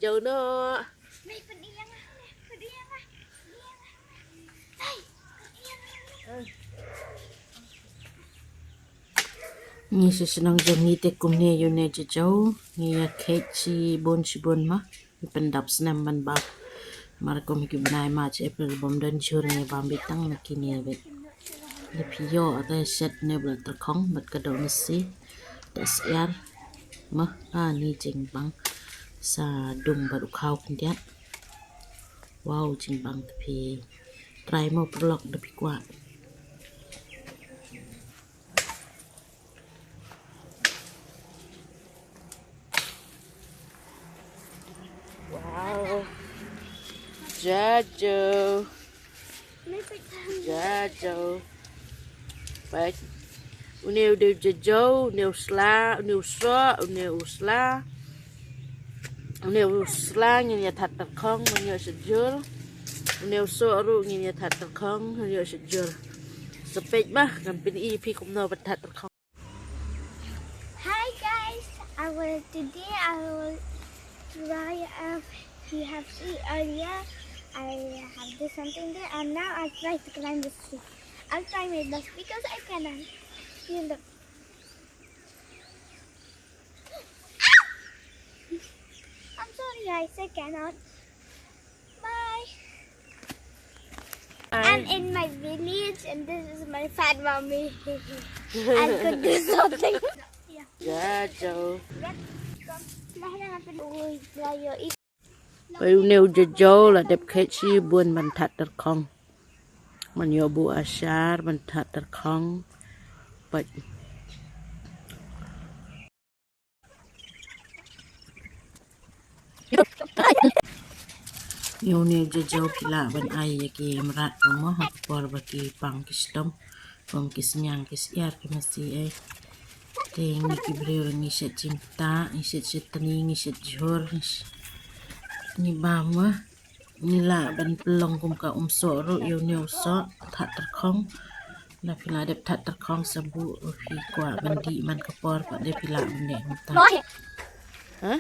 Jauh no. Ni senang jangi te kumne yo ne jauh ni ya kek si bon mah pendap senam ban ba mar ko mi kibnai ma che April bom dan chur ne bam bitang na kini bet le pio ata set ne bla ta khong bat ka do ni si das yar mah ni jing bang sa dung ba du khau kun dia wow jing bang te pi try mo prolog de pi kwa wow Jajo baik uneu de jajo uneu sla uneu so uneu sla nya that ta khong nya sejul uneu so ru nya that ta khong nya sejul sepej mah kan pin pi kum no bat that ta khong. Hi guys, today I will try you have seen earlier I have this something there and now I try to climb the tree. I'll try my best because I cannot. Look. I'm sorry guys, I cannot. Bye. I'm in my village and this is my fat mommy. I could do something. Jajo Yeah. Bởi nếu jajo là đẹp khét chi buồn mình thật được không mình nhớ bu asar mình thật được không vậy nhiều nếu jajo pila bên ai yaki merat rumah hak por bagi pang kistom pang kisnyang kisyar kimasi ting ni kibril ni set cinta ni set setani ni set jor ni bama ni la ban pelong kum ka so ro yo neu so that ter khong la pila dep that ter khong sabu fi kwa bandi man ka por pa de pila ne ta ha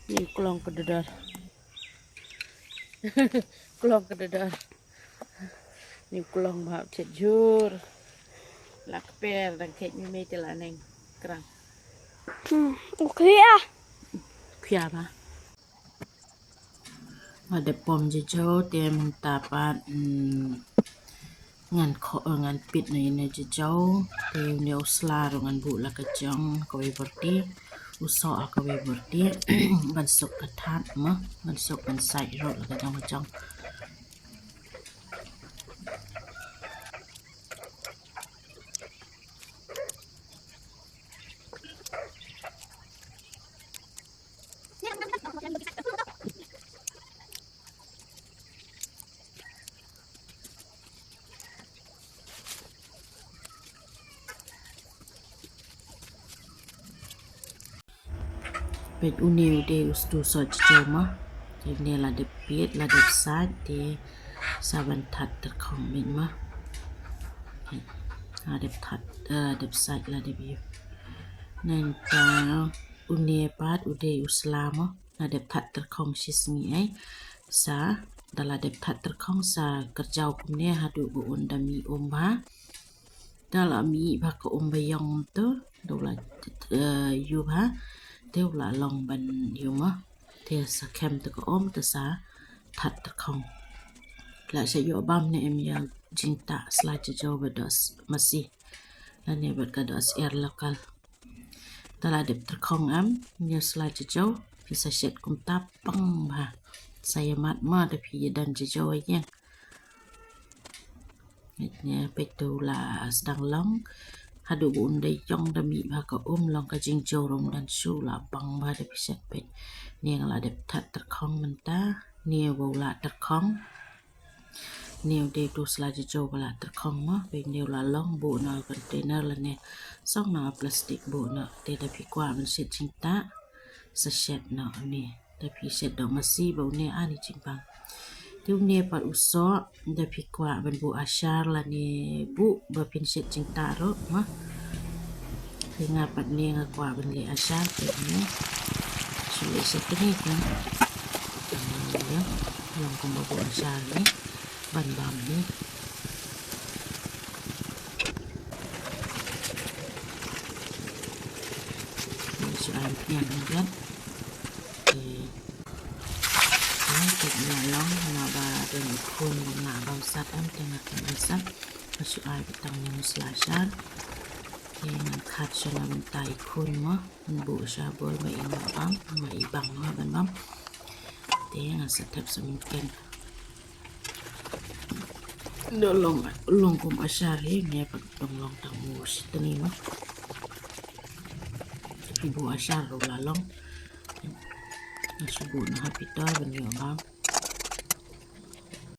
ni klong ke dedar klong ke dedar ni klong ba chet jur lak per dan kek ni me te la neng krang Okay ah. khia ba ada pom jajo te mun tapat ngan ngan pit na ina jajo te ne usla ro ngan bu la ka jong ko we berti uso ka we berti ban sok ka that ma ban sok ban sai ro la ka jong pet uneu de ustu so joma te ne la de pet la de sa te saban that ter khong min ma ha de that de sa la de bi nen ta une pat ude uslama la de that ter khong shismi ai sa dala de that ter khong sa kerjau kumne hadu bu undami omba dala mi ba ko ombayong to dola yu ba tiêu là lòng bần nhiều mà thì sa kem từ có ôm từ sa thật không lại sẽ dỗ băm này em giờ chính tạ slide cho châu về đó mà si là này vật cả đó air local ta là đẹp thật không ấm như slide cho châu thì sẽ set cùng tap băng mà saya mat mà để phía dan cho châu ấy nha nè betul là sedang long hadu bun dai jong da mi ba ka long ka jing jorong dan su la bang ba de piset pet ne la de that ter khong man ta ne wo la ter khong ne de tu sla ji jo la ter khong ma be ne la long bu na container la ne song na plastic bu na te da pi kwa man set jing ta sa set na ne da pi set do ma si bo ne ani jing bang tiêu ne pat uso da pi kwa ban bu asar la ne bu ba pin set jing ta ro ma nga pat ne nga kwa ban le asar pe ne so le set ni kan long kong babu asyar ni ban bam ni si ai pian ni kan Cek nyolong na ba den kun na bam sat am tengah kan sat masuk ai petang ni muslasar yang khat shona mentai kun mo bu shabol ma ina bam ma ibang ma ban bam tengah setep semungkin dolong kum asyari ni pak long tamu sitani ma ibu asyar lalong nasubu na hapita ban yo bam